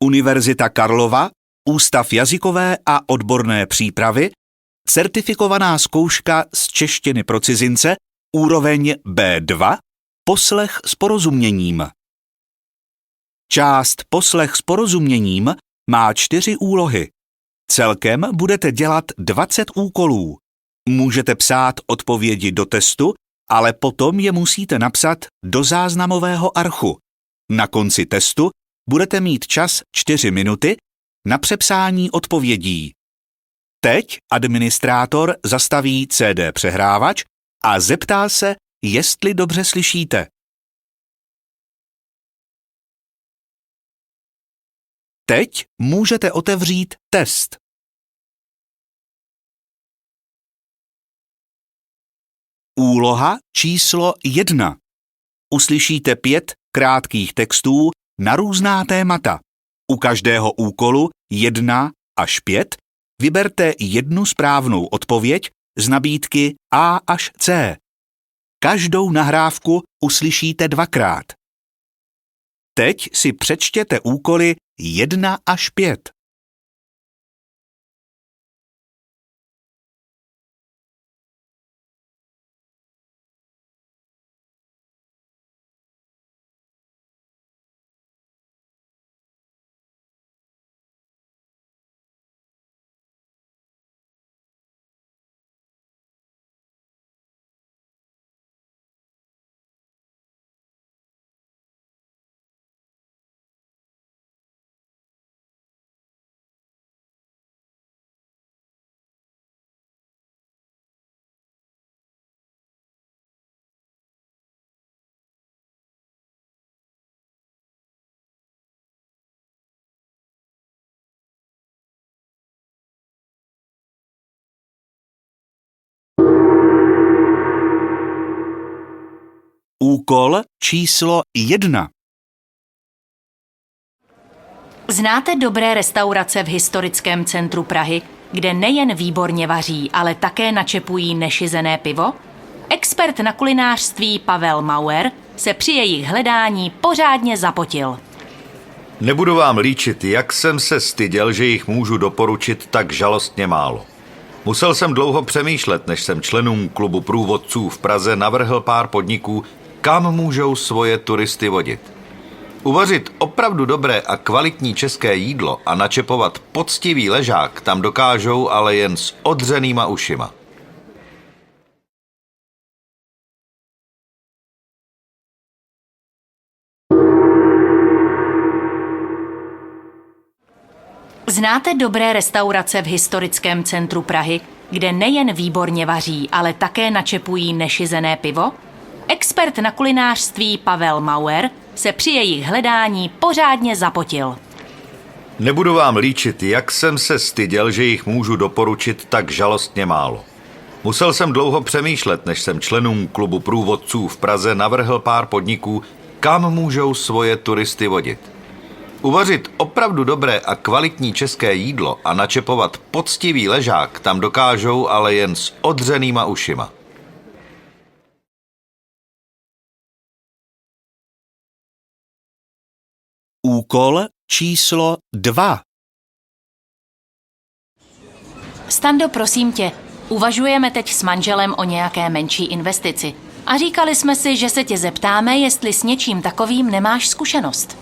Univerzita Karlova, Ústav jazykové a odborné přípravy, certifikovaná zkouška z češtiny pro cizince, úroveň B2, poslech s porozuměním. Část poslech s porozuměním má 4 úlohy. Celkem budete dělat 20 úkolů. Můžete psát odpovědi do testu, ale potom je musíte napsat do záznamového archu. Na konci testu budete mít čas 4 minuty na přepsání odpovědí. Teď administrátor zastaví CD přehrávač a zeptá se, jestli dobře slyšíte. Teď můžete otevřít test. Úloha číslo 1. Uslyšíte 5 krátkých textů na různá témata. U každého úkolu 1 až 5 vyberte jednu správnou odpověď z nabídky A až C. Každou nahrávku uslyšíte 2krát. Teď si přečtěte úkoly 1 až 5. Úkol číslo 1. Znáte dobré restaurace v historickém centru Prahy, kde nejen výborně vaří, ale také načepují nešizené pivo? Expert na kulinářství Pavel Mauer se při jejich hledání pořádně zapotil. Nebudu vám líčit, jak jsem se styděl, že jich můžu doporučit tak žalostně málo. Musel jsem dlouho přemýšlet, než jsem členům klubu průvodců v Praze navrhl pár podniků, kam můžou svoje turisty vodit. Uvařit opravdu dobré a kvalitní české jídlo a načepovat poctivý ležák tam dokážou, ale jen s odřenýma ušima. Znáte dobré restaurace v historickém centru Prahy, kde nejen výborně vaří, ale také načepují nešizené pivo? Expert na kulinářství Pavel Mauer se při jejich hledání pořádně zapotil. Nebudu vám líčit, jak jsem se styděl, že jich můžu doporučit tak žalostně málo. Musel jsem dlouho přemýšlet, než jsem členům klubu průvodců v Praze navrhl pár podniků, kam můžou svoje turisty vodit. Uvařit opravdu dobré a kvalitní české jídlo a načepovat poctivý ležák tam dokážou, ale jen s odřenýma ušima. Úkol číslo 2. Stando, prosím tě, uvažujeme teď s manželem o nějaké menší investici. A říkali jsme si, že se tě zeptáme, jestli s něčím takovým nemáš zkušenost.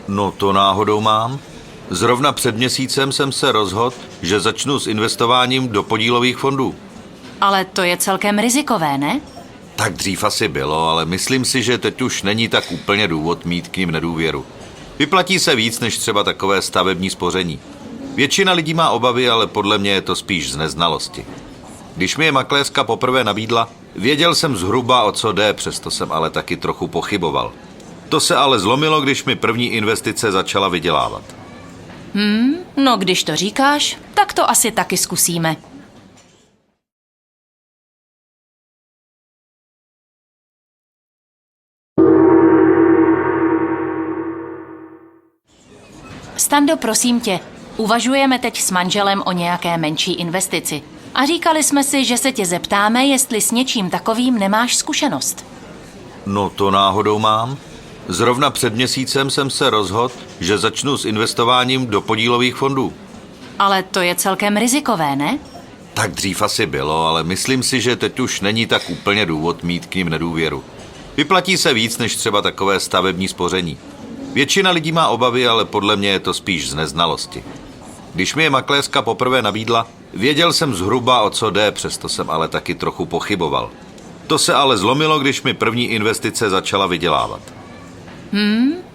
No to náhodou mám. Zrovna před měsícem jsem se rozhodl, že začnu s investováním do podílových fondů. Ale to je celkem rizikové, ne? Tak dřív asi bylo, ale myslím si, že teď už není tak úplně důvod mít k nim nedůvěru. Vyplatí se víc než třeba takové stavební spoření. Většina lidí má obavy, ale podle mě je to spíš z neznalosti. Když mi je makléřka poprvé nabídla, věděl jsem zhruba, o co jde, přesto jsem ale taky trochu pochyboval. To se ale zlomilo, když mi první investice začala vydělávat. No když to říkáš, tak to asi taky zkusíme. Stando, prosím tě, uvažujeme teď s manželem o nějaké menší investici. A říkali jsme si, že se tě zeptáme, jestli s něčím takovým nemáš zkušenost. No to náhodou mám. Zrovna před měsícem jsem se rozhodl, že začnu s investováním do podílových fondů. Ale to je celkem rizikové, ne? Tak dřív asi bylo, ale myslím si, že teď už není tak úplně důvod mít k nim nedůvěru. Vyplatí se víc než třeba takové stavební spoření. Většina lidí má obavy, ale podle mě je to spíš z neznalosti. Když mi je makléřka poprvé nabídla, věděl jsem zhruba, o co jde, přesto jsem ale taky trochu pochyboval. To se ale zlomilo, když mi první investice začala vydělávat.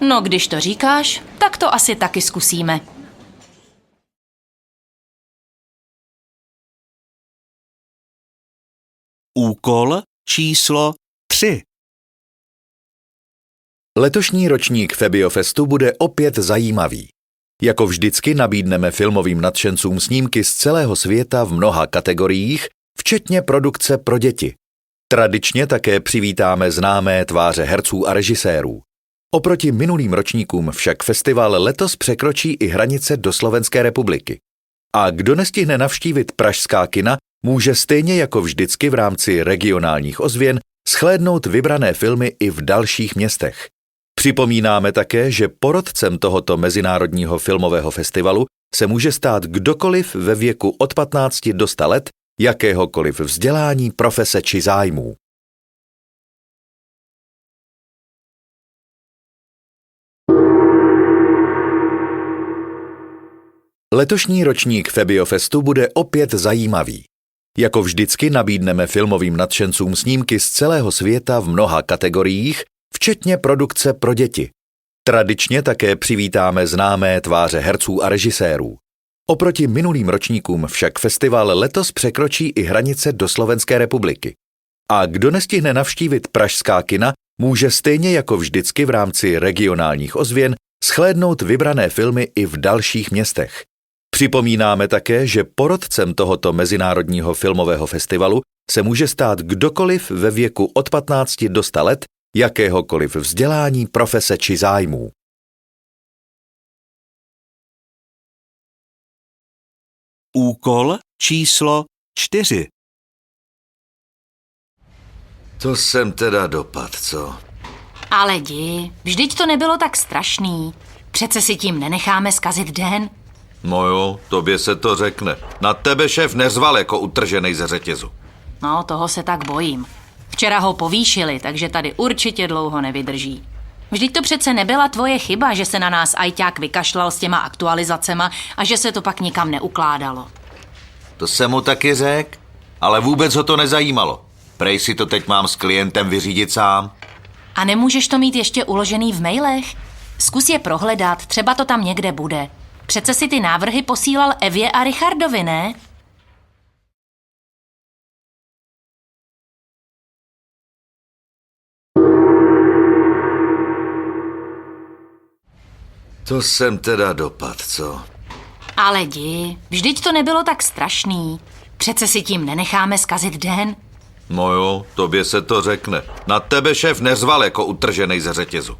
No, když to říkáš, tak to asi taky zkusíme. Úkol číslo 3. Letošní ročník Febiofestu bude opět zajímavý. Jako vždycky nabídneme filmovým nadšencům snímky z celého světa v mnoha kategoriích, včetně produkce pro děti. Tradičně také přivítáme známé tváře herců a režisérů. Oproti minulým ročníkům však festival letos překročí i hranice do Slovenské republiky. A kdo nestihne navštívit pražská kina, může stejně jako vždycky v rámci regionálních ozvěn shlédnout vybrané filmy i v dalších městech. Připomínáme také, že porotcem tohoto mezinárodního filmového festivalu se může stát kdokoliv ve věku od 15 do 100 let, jakéhokoliv vzdělání, profese či zájmů. Letošní ročník Febiofestu bude opět zajímavý. Jako vždycky nabídneme filmovým nadšencům snímky z celého světa v mnoha kategoriích, včetně produkce pro děti. Tradičně také přivítáme známé tváře herců a režisérů. Oproti minulým ročníkům však festival letos překročí i hranice do Slovenské republiky. A kdo nestihne navštívit pražská kina, může stejně jako vždycky v rámci regionálních ozvěn shlédnout vybrané filmy i v dalších městech. Připomínáme také, že porotcem tohoto mezinárodního filmového festivalu se může stát kdokoliv ve věku od 15 do 100 let, jakéhokoliv vzdělání, profese či zájmů. Úkol číslo 4. To jsem teda dopad, co? Ale vždyť to nebylo tak strašný. Přece si tím nenecháme zkazit den. No jo, tobě se to řekne. Na tebe šéf neřval jako utrženej ze řetězu. No, toho se tak bojím. Včera ho povýšili, takže tady určitě dlouho nevydrží. Vždyť to přece nebyla tvoje chyba, že se na nás ajťák vykašlal s těma aktualizacema a že se to pak nikam neukládalo. To jsem mu taky řekl, ale vůbec ho to nezajímalo. Prej si to teď mám s klientem vyřídit sám. A nemůžeš to mít ještě uložený v mailech? Zkus je prohledat, třeba to tam někde bude. Přece si ty návrhy posílal Evě a Richardovi, ne? To jsem teda dopad, co? Ale vždyť to nebylo tak strašný. Přece si tím nenecháme zkazit den. No jo, tobě se to řekne. Na tebe šéf neřval jako utrženej ze řetězu.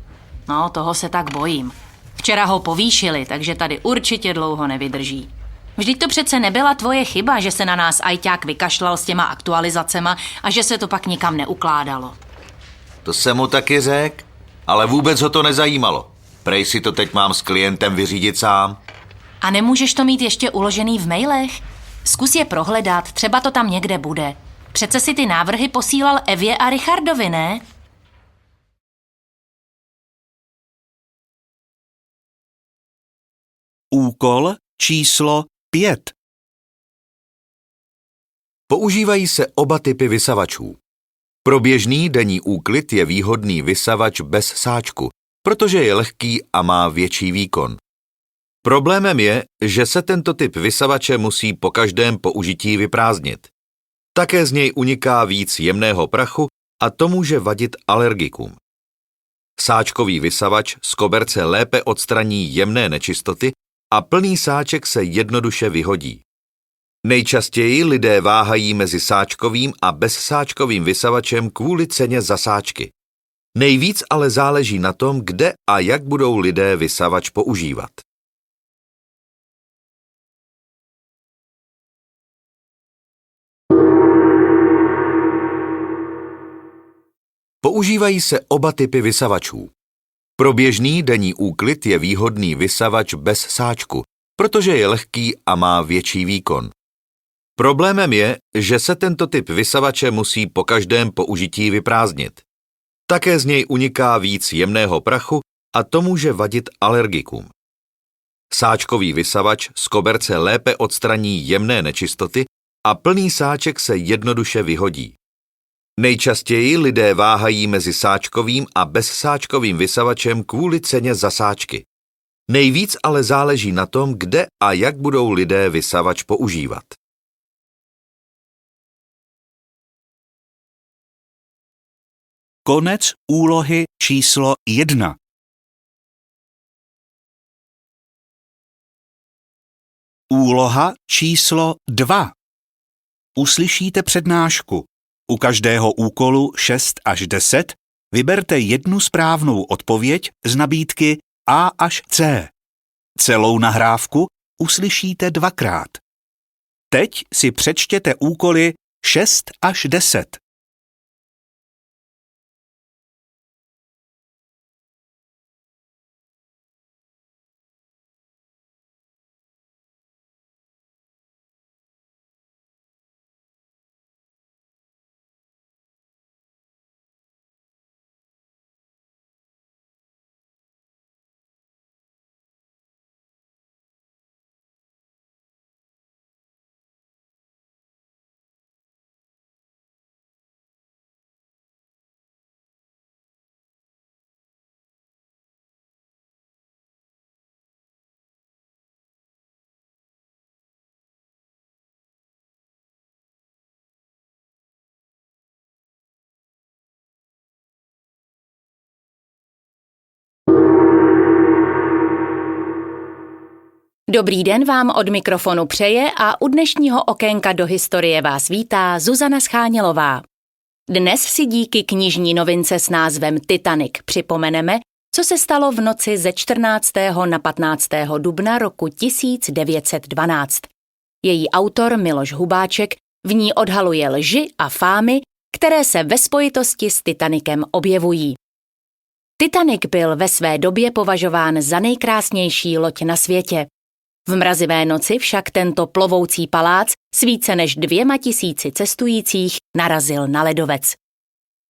No, toho se tak bojím. Včera ho povýšili, takže tady určitě dlouho nevydrží. Vždyť to přece nebyla tvoje chyba, že se na nás ajťák vykašlal s těma aktualizacema a že se to pak nikam neukládalo. To jsem mu taky řekl, ale vůbec ho to nezajímalo. Prej si to teď mám s klientem vyřídit sám. A nemůžeš to mít ještě uložený v mailech? Zkus je prohledat, třeba to tam někde bude. Přece si ty návrhy posílal Evě a Richardovi, ne? Úkol číslo 5. Používají se oba typy vysavačů. Pro běžný denní úklid je výhodný vysavač bez sáčku, protože je lehký a má větší výkon. Problémem je, že se tento typ vysavače musí po každém použití vyprázdnit. Také z něj uniká víc jemného prachu a to může vadit alergikům. Sáčkový vysavač z koberce lépe odstraní jemné nečistoty a plný sáček se jednoduše vyhodí. Nejčastěji lidé váhají mezi sáčkovým a bezsáčkovým vysavačem kvůli ceně za sáčky. Nejvíc ale záleží na tom, kde a jak budou lidé vysavač používat. Používají se oba typy vysavačů. Pro běžný denní úklid je výhodný vysavač bez sáčku, protože je lehký a má větší výkon. Problémem je, že se tento typ vysavače musí po každém použití vyprázdnit. Také z něj uniká víc jemného prachu a to může vadit alergikům. Sáčkový vysavač z koberce lépe odstraní jemné nečistoty a plný sáček se jednoduše vyhodí. Nejčastěji lidé váhají mezi sáčkovým a bezsáčkovým vysavačem kvůli ceně za sáčky. Nejvíc ale záleží na tom, kde a jak budou lidé vysavač používat. Konec úlohy číslo 1. Úloha číslo 2. Uslyšíte přednášku. U každého úkolu 6 až 10 vyberte jednu správnou odpověď z nabídky A až C. Celou nahrávku uslyšíte 2krát. Teď si přečtěte úkoly 6 až 10. Dobrý den vám od mikrofonu přeje a u dnešního okénka do historie vás vítá Zuzana Schánělová. Dnes si díky knižní novince s názvem Titanic připomeneme, co se stalo v noci ze 14. na 15. dubna roku 1912. Její autor Miloš Hubáček v ní odhaluje lži a fámy, které se ve spojitosti s Titanicem objevují. Titanic byl ve své době považován za nejkrásnější loď na světě. V mrazivé noci však tento plovoucí palác s více než 2 000 cestujících narazil na ledovec.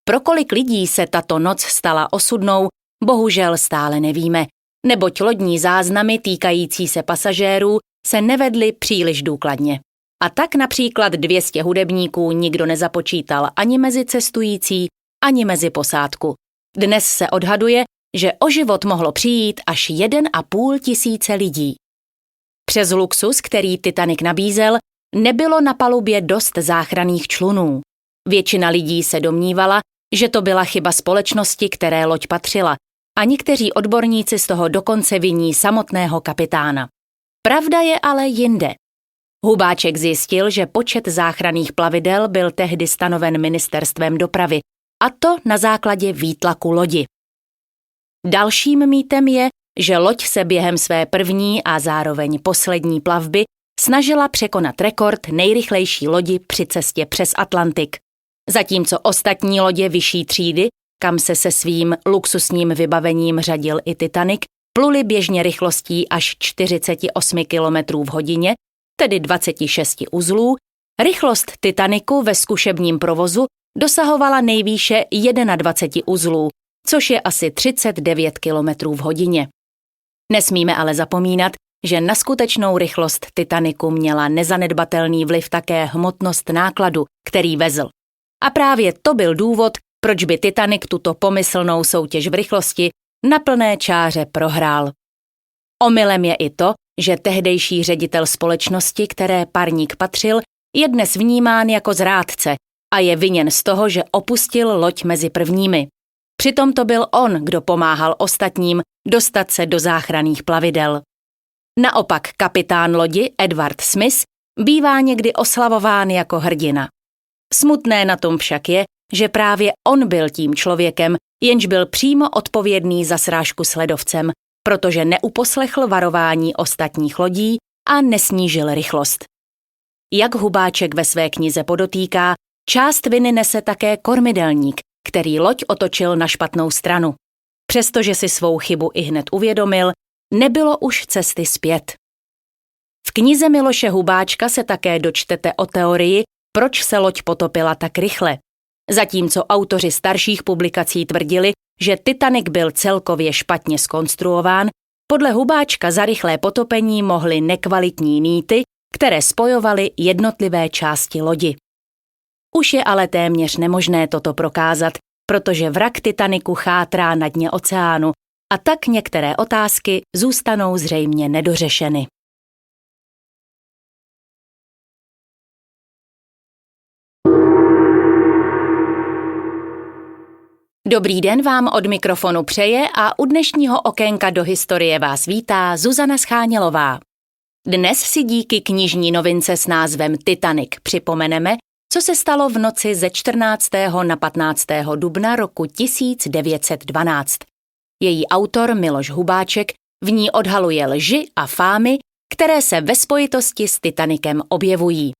Pro kolik lidí se tato noc stala osudnou, bohužel stále nevíme, neboť lodní záznamy týkající se pasažérů se nevedly příliš důkladně. A tak například 200 hudebníků nikdo nezapočítal ani mezi cestující, ani mezi posádku. Dnes se odhaduje, že o život mohlo přijít až 1,5 tisíce lidí. Přes luxus, který Titanic nabízel, nebylo na palubě dost záchranných člunů. Většina lidí se domnívala, že to byla chyba společnosti, které loď patřila, a někteří odborníci z toho dokonce viní samotného kapitána. Pravda je ale jinde. Hubáček zjistil, že počet záchranných plavidel byl tehdy stanoven ministerstvem dopravy, a to na základě výtlaku lodi. Dalším mýtem je, že loď se během své první a zároveň poslední plavby snažila překonat rekord nejrychlejší lodi při cestě přes Atlantik. Zatímco ostatní lodě vyšší třídy, kam se svým luxusním vybavením řadil i Titanic, pluly běžně rychlostí až 48 km v hodině, tedy 26 uzlů, rychlost Titanicu ve zkušebním provozu dosahovala nejvýše 21 uzlů, což je asi 39 km v hodině. Nesmíme ale zapomínat, že na skutečnou rychlost Titanicu měla nezanedbatelný vliv také hmotnost nákladu, který vezl. A právě to byl důvod, proč by Titanic tuto pomyslnou soutěž v rychlosti na plné čáře prohrál. Omylem je i to, že tehdejší ředitel společnosti, které parník patřil, je dnes vnímán jako zrádce a je viněn z toho, že opustil loď mezi prvními. Přitom to byl on, kdo pomáhal ostatním dostat se do záchranných plavidel. Naopak kapitán lodi Edward Smith bývá někdy oslavován jako hrdina. Smutné na tom však je, že právě on byl tím člověkem, jenž byl přímo odpovědný za srážku s ledovcem, protože neuposlechl varování ostatních lodí a nesnížil rychlost. Jak Hubáček ve své knize podotýká, část viny nese také kormidelník, který loď otočil na špatnou stranu. Přestože si svou chybu ihned uvědomil, nebylo už cesty zpět. V knize Miloše Hubáčka se také dočtete o teorii, proč se loď potopila tak rychle. Zatímco autoři starších publikací tvrdili, že Titanic byl celkově špatně zkonstruován, podle Hubáčka za rychlé potopení mohly nekvalitní nýty, které spojovaly jednotlivé části lodi. Už je ale téměř nemožné toto prokázat, protože vrak Titaniku chátrá na dně oceánu a tak některé otázky zůstanou zřejmě nedořešeny. Dobrý den vám od mikrofonu přeje a u dnešního okénka do historie vás vítá Zuzana Schánělová. Dnes si díky knižní novince s názvem Titanic připomeneme, co se stalo v noci ze 14. na 15. dubna roku 1912. Její autor Miloš Hubáček v ní odhaluje lži a fámy, které se ve spojitosti s Titanicem objevují.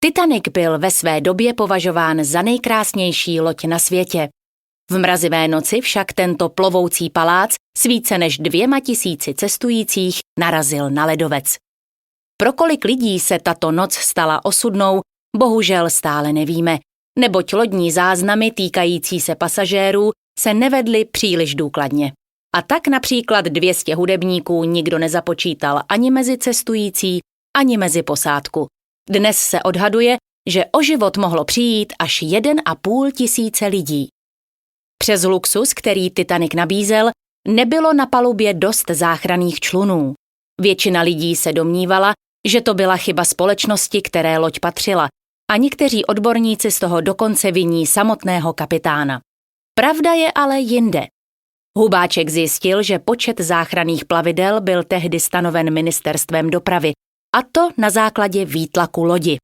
Titanic byl ve své době považován za nejkrásnější loď na světě. V mrazivé noci však tento plovoucí palác s více než 2 000 cestujících narazil na ledovec. Pro kolik lidí se tato noc stala osudnou, bohužel stále nevíme, neboť lodní záznamy týkající se pasažérů se nevedly příliš důkladně. A tak například 200 hudebníků nikdo nezapočítal ani mezi cestující, ani mezi posádku. Dnes se odhaduje, že o život mohlo přijít až 1,5 tisíce lidí. Přes luxus, který Titanic nabízel, nebylo na palubě dost záchranných člunů. Většina lidí se domnívala, že to byla chyba společnosti, které loď patřila, a někteří odborníci z toho dokonce viní samotného kapitána. Pravda je ale jinde. Hubáček zjistil, že počet záchranných plavidel byl tehdy stanoven ministerstvem dopravy, a to na základě výtlaku lodi.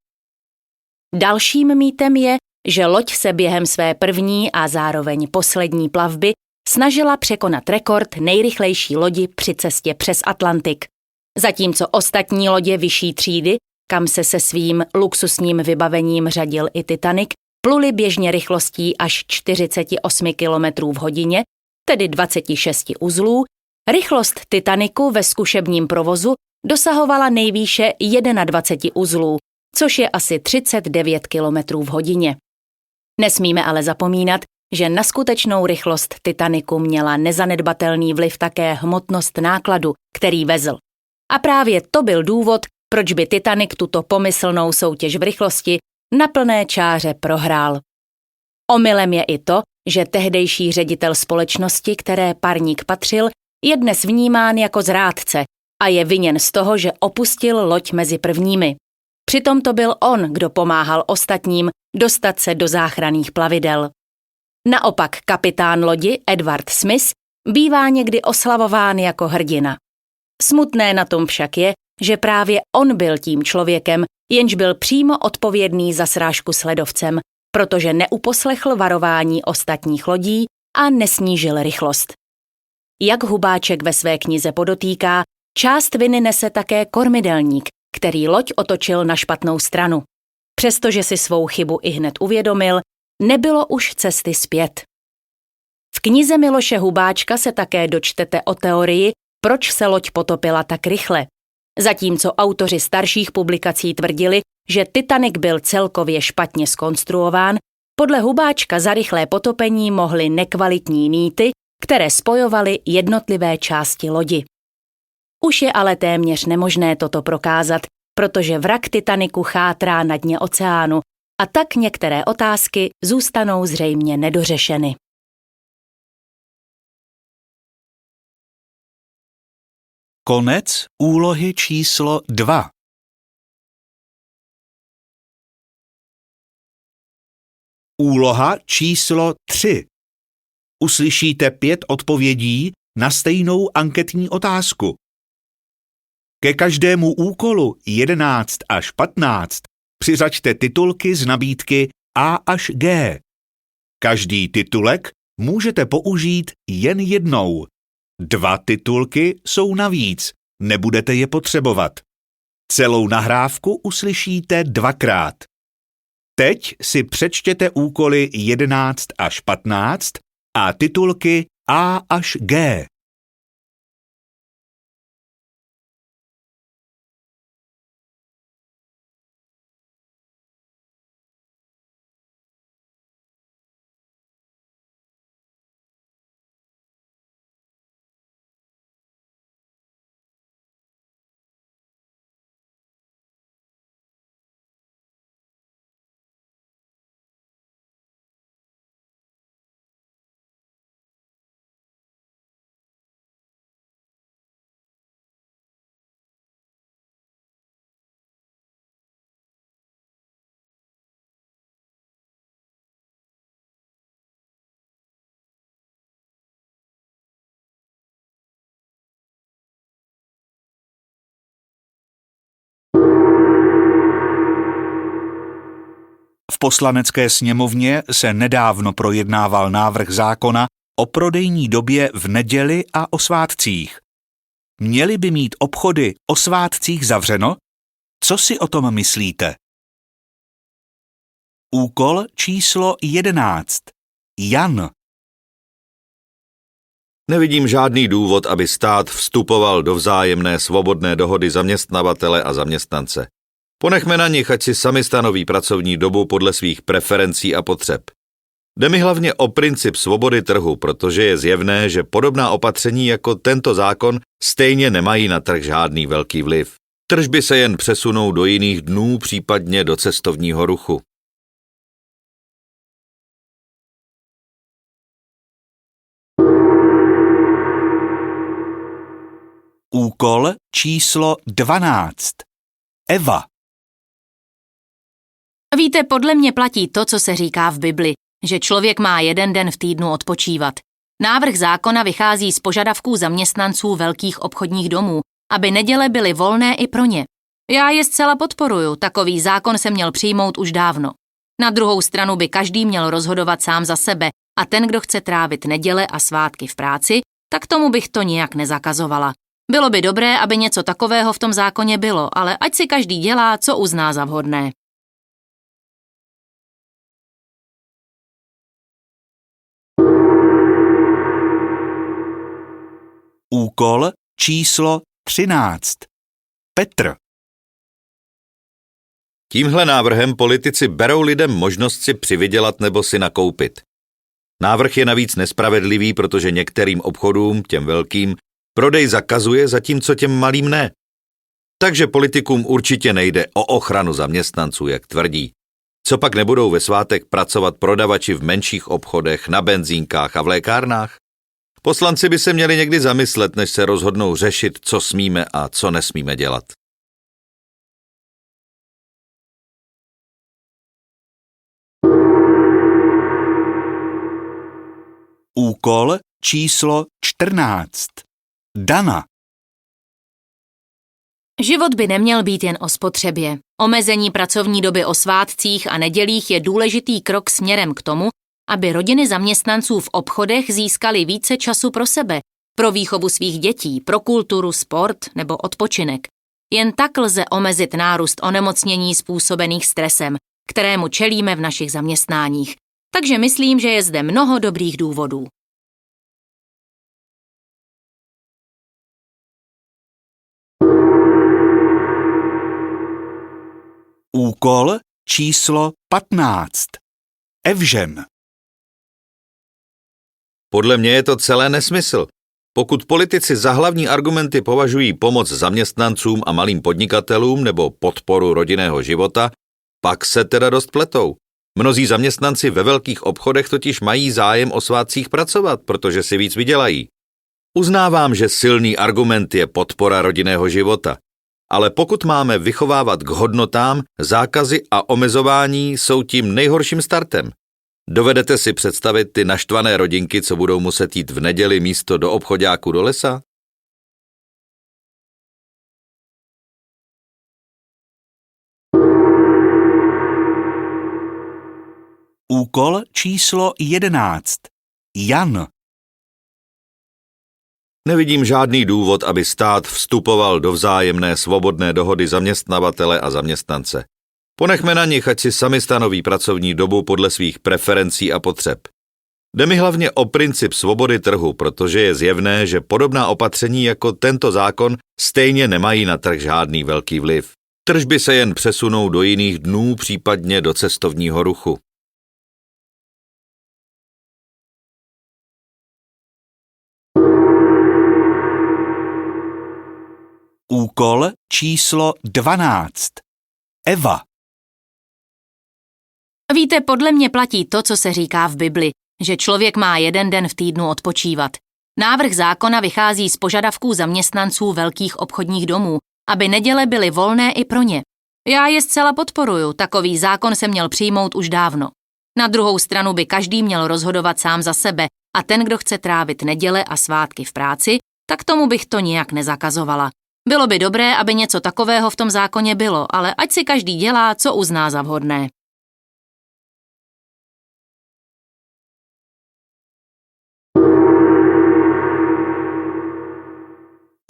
Dalším mýtem je, že loď se během své první a zároveň poslední plavby snažila překonat rekord nejrychlejší lodi při cestě přes Atlantik. Zatímco ostatní lodě vyšší třídy, kam se svým luxusním vybavením řadil i Titanic, pluly běžně rychlostí až 48 km v hodině, tedy 26 uzlů, rychlost Titanicu ve zkušebním provozu dosahovala nejvýše 21 uzlů, což je asi 39 km v hodině. Nesmíme ale zapomínat, že na skutečnou rychlost Titanicu měla nezanedbatelný vliv také hmotnost nákladu, který vezl. A právě to byl důvod, proč by Titanic tuto pomyslnou soutěž v rychlosti na plné čáře prohrál. Omylem je i to, že tehdejší ředitel společnosti, které parník patřil, je dnes vnímán jako zrádce a je viněn z toho, že opustil loď mezi prvními. Přitom to byl on, kdo pomáhal ostatním dostat se do záchranných plavidel. Naopak kapitán lodi Edward Smith bývá někdy oslavován jako hrdina. Smutné na tom však je, že právě on byl tím člověkem, jenž byl přímo odpovědný za srážku s ledovcem, protože neuposlechl varování ostatních lodí a nesnížil rychlost. Jak Hubáček ve své knize podotýká, část viny nese také kormidelník, který loď otočil na špatnou stranu. Přestože si svou chybu ihned uvědomil, nebylo už cesty zpět. V knize Miloše Hubáčka se také dočtete o teorii, proč se loď potopila tak rychle. Zatímco autoři starších publikací tvrdili, že Titanic byl celkově špatně zkonstruován, podle Hubáčka za rychlé potopení mohly nekvalitní nýty, které spojovaly jednotlivé části lodi. Už je ale téměř nemožné toto prokázat, protože vrak Titaniku chátrá na dně oceánu a tak některé otázky zůstanou zřejmě nedořešeny. Konec úlohy číslo 2. Úloha číslo 3. Uslyšíte 5 odpovědí na stejnou anketní otázku. Ke každému úkolu 11 až 15 přiřaďte titulky z nabídky A až G. Každý titulek můžete použít jen jednou. 2 titulky jsou navíc, nebudete je potřebovat. Celou nahrávku uslyšíte 2krát. Teď si přečtěte úkoly 11 až 15 a titulky A až G. V Poslanecké sněmovně se nedávno projednával návrh zákona o prodejní době v neděli a o svátcích. Měly by mít obchody o svátcích zavřeno? Co si o tom myslíte? Úkol číslo 11. Jan. Nevidím žádný důvod, aby stát vstupoval do vzájemné svobodné dohody zaměstnavatele a zaměstnance. Ponechme na nich, ať si sami stanoví pracovní dobu podle svých preferencí a potřeb. Jde mi hlavně o princip svobody trhu, protože je zjevné, že podobná opatření jako tento zákon stejně nemají na trh žádný velký vliv. Tržby se jen přesunou do jiných dnů, případně do cestovního ruchu. Úkol číslo 12. Eva. Víte, podle mě platí to, co se říká v Bibli, že člověk má jeden den v týdnu odpočívat. Návrh zákona vychází z požadavků zaměstnanců velkých obchodních domů, aby neděle byly volné i pro ně. Já je zcela podporuju, takový zákon se měl přijmout už dávno. Na druhou stranu by každý měl rozhodovat sám za sebe a ten, kdo chce trávit neděle a svátky v práci, tak tomu bych to nijak nezakazovala. Bylo by dobré, aby něco takového v tom zákoně bylo, ale ať si každý dělá, co uzná za vhodné. Úkol číslo 13. Petr. Tímhle návrhem politici berou lidem možnost si přivydělat nebo si nakoupit. Návrh je navíc nespravedlivý, protože některým obchodům, těm velkým, prodej zakazuje, zatímco těm malým ne. Takže politikům určitě nejde o ochranu zaměstnanců, jak tvrdí. Co pak nebudou ve svátek pracovat prodavači v menších obchodech, na benzínkách a v lékárnách? Poslanci by se měli někdy zamyslet, než se rozhodnou řešit, co smíme a co nesmíme dělat. Úkol číslo 14. Dana. Život by neměl být jen o spotřebě. Omezení pracovní doby o svátcích a nedělích je důležitý krok směrem k tomu, aby rodiny zaměstnanců v obchodech získaly více času pro sebe, pro výchovu svých dětí, pro kulturu, sport nebo odpočinek. Jen tak lze omezit nárůst onemocnění způsobených stresem, kterému čelíme v našich zaměstnáních. Takže myslím, že je zde mnoho dobrých důvodů. Úkol číslo 15. Evžen. Podle mě je to celé nesmysl. Pokud politici za hlavní argumenty považují pomoc zaměstnancům a malým podnikatelům nebo podporu rodinného života, pak se teda dost pletou. Mnozí zaměstnanci ve velkých obchodech totiž mají zájem o svátcích pracovat, protože si víc vydělají. Uznávám, že silný argument je podpora rodinného života. Ale pokud máme vychovávat k hodnotám, zákazy a omezování jsou tím nejhorším startem. Dovedete si představit ty naštvané rodinky, co budou muset jít v neděli místo do obchoďáku do lesa? Úkol číslo 11. Jan. Nevidím žádný důvod, aby stát vstupoval do vzájemné svobodné dohody zaměstnavatele a zaměstnance. Ponechme na nich, ať si sami stanoví pracovní dobu podle svých preferencí a potřeb. Jde mi hlavně o princip svobody trhu, protože je zjevné, že podobná opatření jako tento zákon stejně nemají na trh žádný velký vliv. Tržby se jen přesunou do jiných dnů, případně do cestovního ruchu. Úkol číslo 12. Eva. Víte, podle mě platí to, co se říká v Bibli, že člověk má jeden den v týdnu odpočívat. Návrh zákona vychází z požadavků zaměstnanců velkých obchodních domů, aby neděle byly volné i pro ně. Já je zcela podporuju, takový zákon se měl přijmout už dávno. Na druhou stranu by každý měl rozhodovat sám za sebe a ten, kdo chce trávit neděle a svátky v práci, tak tomu bych to nijak nezakazovala. Bylo by dobré, aby něco takového v tom zákoně bylo, ale ať si každý dělá, co uzná za vhodné.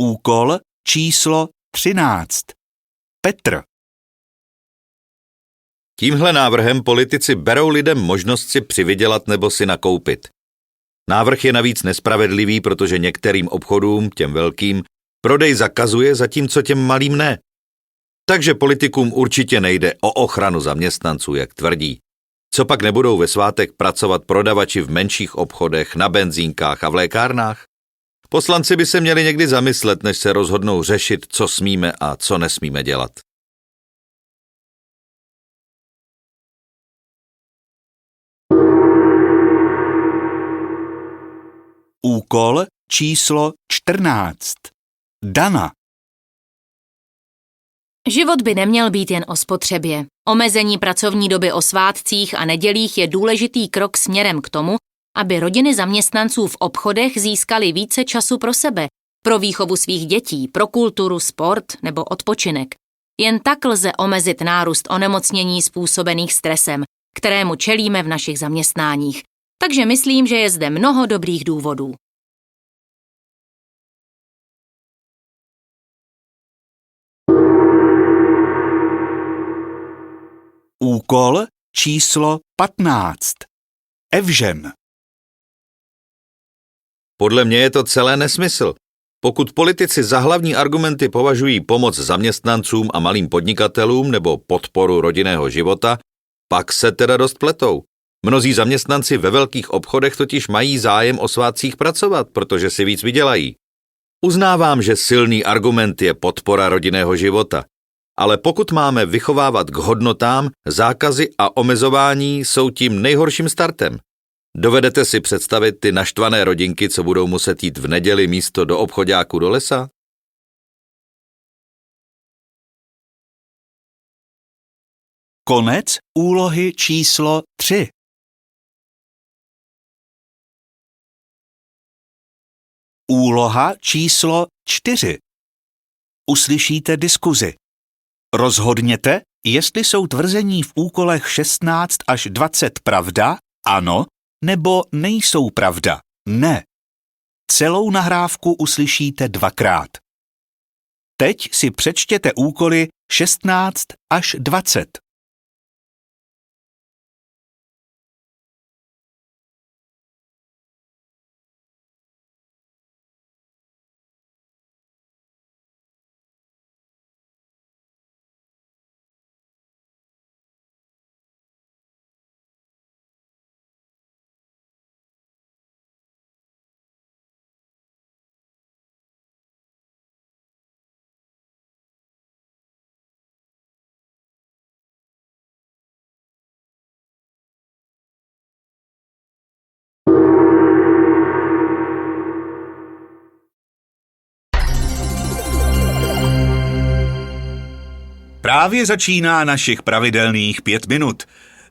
Úkol číslo 13. Petr. Tímhle návrhem politici berou lidem možnost si přivydělat nebo si nakoupit. Návrh je navíc nespravedlivý, protože některým obchodům, těm velkým, prodej zakazuje, zatímco těm malým ne. Takže politikům určitě nejde o ochranu zaměstnanců, jak tvrdí. Co pak nebudou ve svátek pracovat prodavači v menších obchodech, na benzínkách a v lékárnách? Poslanci by se měli někdy zamyslet, než se rozhodnou řešit, co smíme a co nesmíme dělat. Úkol číslo 14. Dana. Život by neměl být jen o spotřebě. Omezení pracovní doby o svátcích a nedělích je důležitý krok směrem k tomu, aby rodiny zaměstnanců v obchodech získaly více času pro sebe, pro výchovu svých dětí, pro kulturu, sport nebo odpočinek. Jen tak lze omezit nárůst onemocnění způsobených stresem, kterému čelíme v našich zaměstnáních. Takže myslím, že je zde mnoho dobrých důvodů. Úkol číslo 15. Evžen. Podle mě je to celé nesmysl. Pokud politici za hlavní argumenty považují pomoc zaměstnancům a malým podnikatelům nebo podporu rodinného života, pak se teda dost pletou. Mnozí zaměstnanci ve velkých obchodech totiž mají zájem o svátcích pracovat, protože si víc vydělají. Uznávám, že silný argument je podpora rodinného života. Ale pokud máme vychovávat k hodnotám, zákazy a omezování jsou tím nejhorším startem. Dovedete si představit ty naštvané rodinky, co budou muset jít v neděli místo do obchoďáku do lesa? Konec úlohy číslo 3. Úloha číslo 4. Uslyšíte diskuzi. Rozhodněte, jestli jsou tvrzení v úkolech 16 až 20 pravda, ano, nebo nejsou pravda, ne. Celou nahrávku uslyšíte 2krát. Teď si přečtěte úkoly 16 až 20. Právě začíná našich pravidelných 5 minut.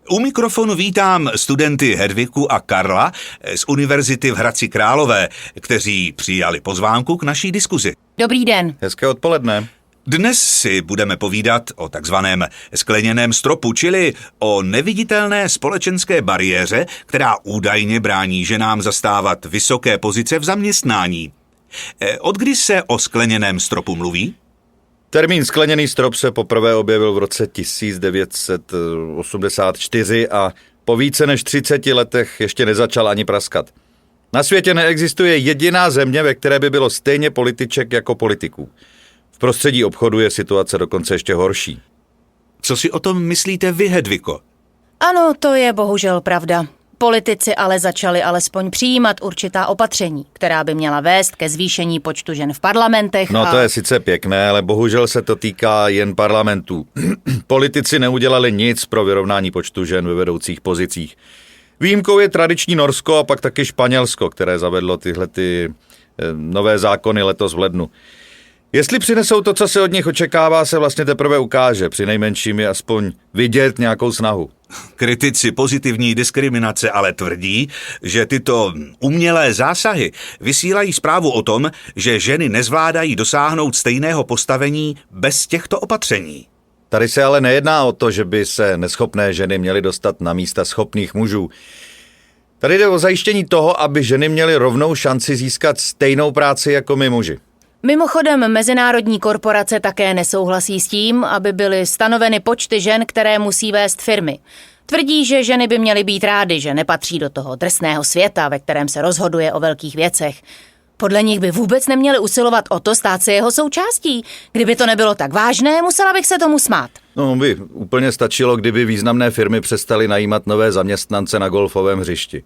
U mikrofonu vítám studenty Hedviku a Karla z Univerzity v Hradci Králové, kteří přijali pozvánku k naší diskuzi. Dobrý den. Hezké odpoledne. Dnes si budeme povídat o takzvaném skleněném stropu, čili o neviditelné společenské bariéře, která údajně brání ženám zastávat vysoké pozice v zaměstnání. Od kdy se o skleněném stropu mluví? Termín skleněný strop se poprvé objevil v roce 1984 a po více než 30 letech ještě nezačal ani praskat. Na světě neexistuje jediná země, ve které by bylo stejně političek jako politiků. V prostředí obchodu je situace dokonce ještě horší. Co si o tom myslíte vy, Hedviko? Ano, to je bohužel pravda. Politici ale začali alespoň přijímat určitá opatření, která by měla vést ke zvýšení počtu žen v parlamentech. No to je sice pěkné, ale bohužel se to týká jen parlamentů. Politici neudělali nic pro vyrovnání počtu žen ve vedoucích pozicích. Výjimkou je tradiční Norsko a pak taky Španělsko, které zavedlo tyhle nové zákony letos v lednu. Jestli přinesou to, co se od nich očekává, se vlastně teprve ukáže. Přinejmenším je aspoň vidět nějakou snahu. Kritici pozitivní diskriminace ale tvrdí, že tyto umělé zásahy vysílají zprávu o tom, že ženy nezvládají dosáhnout stejného postavení bez těchto opatření. Tady se ale nejedná o to, že by se neschopné ženy měly dostat na místa schopných mužů. Tady jde o zajištění toho, aby ženy měly rovnou šanci získat stejnou práci jako my muži. Mimochodem, mezinárodní korporace také nesouhlasí s tím, aby byly stanoveny počty žen, které musí vést firmy. Tvrdí, že ženy by měly být rády, že nepatří do toho drsného světa, ve kterém se rozhoduje o velkých věcech. Podle nich by vůbec neměly usilovat o to stát se jeho součástí. Kdyby to nebylo tak vážné, musela bych se tomu smát. No, by úplně stačilo, kdyby významné firmy přestaly najímat nové zaměstnance na golfovém hřišti.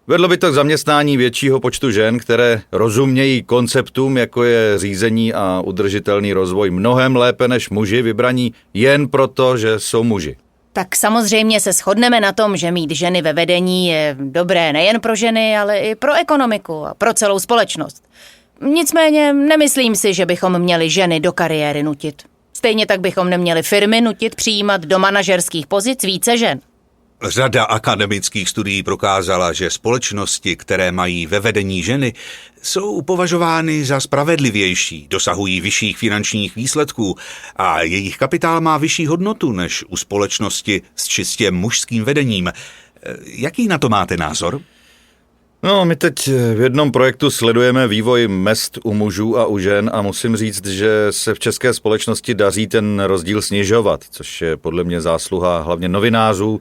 Vedlo by to k zaměstnání většího počtu žen, které rozumějí konceptům, jako je řízení a udržitelný rozvoj, mnohem lépe než muži vybraní jen proto, že jsou muži. Tak samozřejmě se shodneme na tom, že mít ženy ve vedení je dobré nejen pro ženy, ale i pro ekonomiku a pro celou společnost. Nicméně nemyslím si, že bychom měli ženy do kariéry nutit. Stejně tak bychom neměli firmy nutit přijímat do manažerských pozic více žen. Řada akademických studií prokázala, že společnosti, které mají ve vedení ženy, jsou považovány za spravedlivější, dosahují vyšších finančních výsledků a jejich kapitál má vyšší hodnotu než u společnosti s čistě mužským vedením. Jaký na to máte názor? No, my teď v jednom projektu sledujeme vývoj mezd u mužů a u žen a musím říct, že se v české společnosti daří ten rozdíl snižovat, což je podle mě zásluha hlavně novinářů,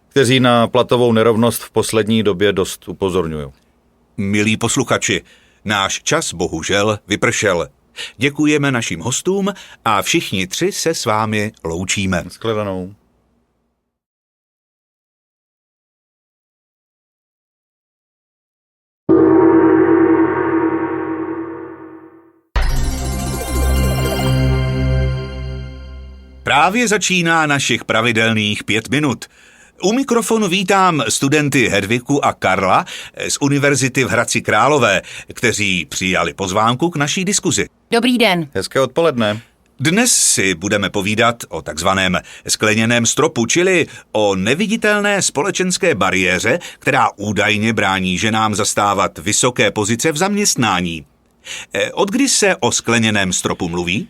kteří na platovou nerovnost v poslední době dost upozorňují. Milí posluchači, náš čas bohužel vypršel. Děkujeme našim hostům a všichni tři se s vámi loučíme. Shledanou. Právě začíná našich pravidelných 5 minut. U mikrofonu vítám studenty Hedviku a Karla z Univerzity v Hradci Králové, kteří přijali pozvánku k naší diskuzi. Dobrý den. Hezké odpoledne. Dnes si budeme povídat o takzvaném skleněném stropu, čili o neviditelné společenské bariéře, která údajně brání ženám zastávat vysoké pozice v zaměstnání. Od kdy se o skleněném stropu mluví?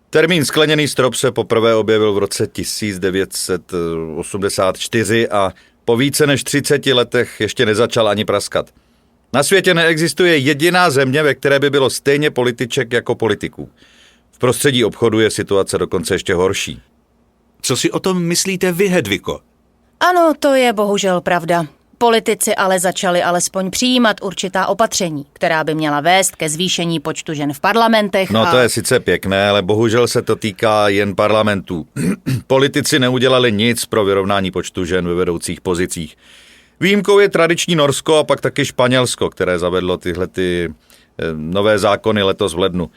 Termín skleněný strop se poprvé objevil v roce 1984 a po více než 30 letech ještě nezačal ani praskat. Na světě neexistuje jediná země, ve které by bylo stejně političek jako politiků. V prostředí obchodu je situace dokonce ještě horší. Co si o tom myslíte vy, Hedviko? Ano, to je bohužel pravda. Politici ale začali alespoň přijímat určitá opatření, která by měla vést ke zvýšení počtu žen v parlamentech. No to je sice pěkné, ale bohužel se to týká jen parlamentů. Politici neudělali nic pro vyrovnání počtu žen ve vedoucích pozicích. Výjimkou je tradiční Norsko a pak taky Španělsko, které zavedlo tyhle nové zákony letos v lednu.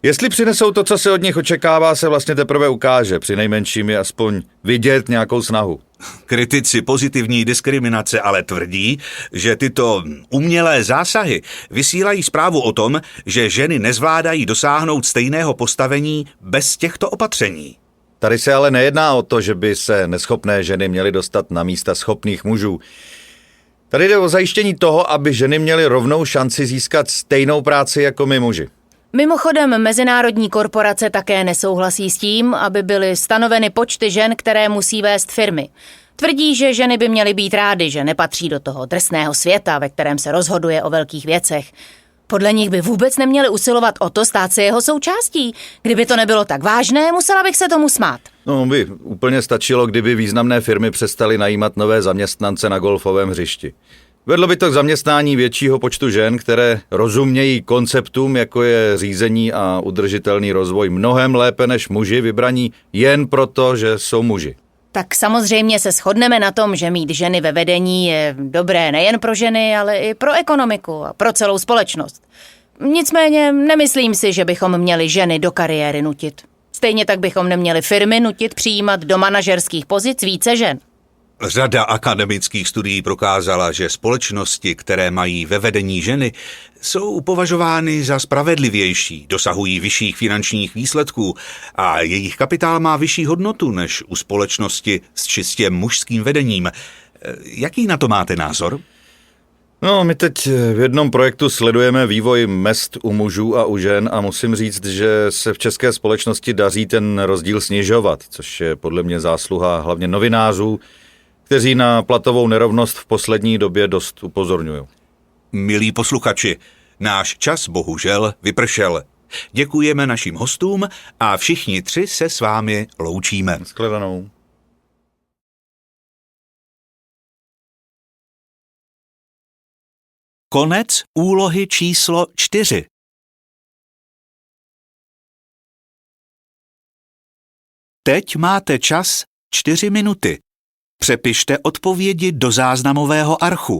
Jestli přinesou to, co se od nich očekává, se vlastně teprve ukáže. Přinejmenším je aspoň vidět nějakou snahu. Kritici pozitivní diskriminace ale tvrdí, že tyto umělé zásahy vysílají zprávu o tom, že ženy nezvládají dosáhnout stejného postavení bez těchto opatření. Tady se ale nejedná o to, že by se neschopné ženy měly dostat na místa schopných mužů. Tady jde o zajištění toho, aby ženy měly rovnou šanci získat stejnou práci jako my muži. Mimochodem, mezinárodní korporace také nesouhlasí s tím, aby byly stanoveny počty žen, které musí vést firmy. Tvrdí, že ženy by měly být rády, že nepatří do toho drsného světa, ve kterém se rozhoduje o velkých věcech. Podle nich by vůbec neměly usilovat o to stát se jeho součástí. Kdyby to nebylo tak vážné, musela bych se tomu smát. No, by úplně stačilo, kdyby významné firmy přestaly najímat nové zaměstnance na golfovém hřišti. Vedlo by to k zaměstnání většího počtu žen, které rozumějí konceptům, jako je řízení a udržitelný rozvoj mnohem lépe než muži vybraní jen proto, že jsou muži. Tak samozřejmě se shodneme na tom, že mít ženy ve vedení je dobré nejen pro ženy, ale i pro ekonomiku a pro celou společnost. Nicméně nemyslím si, že bychom měli ženy do kariéry nutit. Stejně tak bychom neměli firmy nutit přijímat do manažerských pozic více žen. Řada akademických studií prokázala, že společnosti, které mají ve vedení ženy, jsou považovány za spravedlivější, dosahují vyšších finančních výsledků a jejich kapitál má vyšší hodnotu než u společnosti s čistě mužským vedením. Jaký na to máte názor? No, my teď v jednom projektu sledujeme vývoj mezd u mužů a u žen a musím říct, že se v české společnosti daří ten rozdíl snižovat, což je podle mě zásluha hlavně novinářů, kteří na platovou nerovnost v poslední době dost upozorňují. Milí posluchači, náš čas bohužel vypršel. Děkujeme našim hostům a všichni tři se s vámi loučíme. Shledanou. Konec úlohy číslo 4. Teď máte čas 4 minuty. Přepište odpovědi do záznamového archu.